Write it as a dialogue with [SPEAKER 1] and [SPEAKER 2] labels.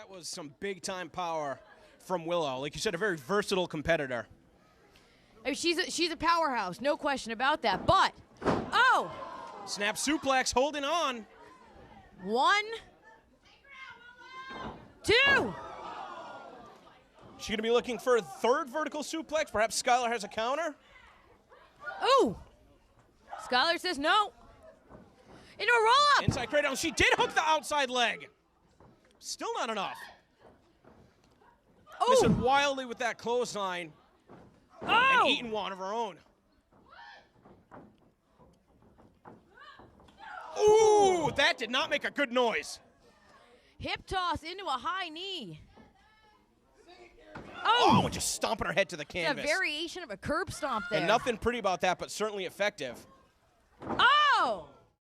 [SPEAKER 1] That was some big-time power from Willow. Like you said, a very versatile competitor.
[SPEAKER 2] I mean, she's a powerhouse, no question about that. But, oh!
[SPEAKER 1] Snap suplex, holding on.
[SPEAKER 2] 1, 2.
[SPEAKER 1] She going to be looking for a third vertical suplex. Perhaps Skylar has a counter.
[SPEAKER 2] Ooh! Skylar says no. Into a roll-up.
[SPEAKER 1] Inside cradle. She did hook the outside leg. Still not enough.
[SPEAKER 2] Oh!
[SPEAKER 1] Missing wildly with that clothesline.
[SPEAKER 2] Oh!
[SPEAKER 1] And eating one of her own. Ooh, that did not make a good noise.
[SPEAKER 2] Hip toss into a high knee.
[SPEAKER 1] Oh, just stomping her head to the
[SPEAKER 2] It's
[SPEAKER 1] canvas.
[SPEAKER 2] a variation of a curb stomp there.
[SPEAKER 1] And nothing pretty about that, but certainly effective.
[SPEAKER 2] Oh!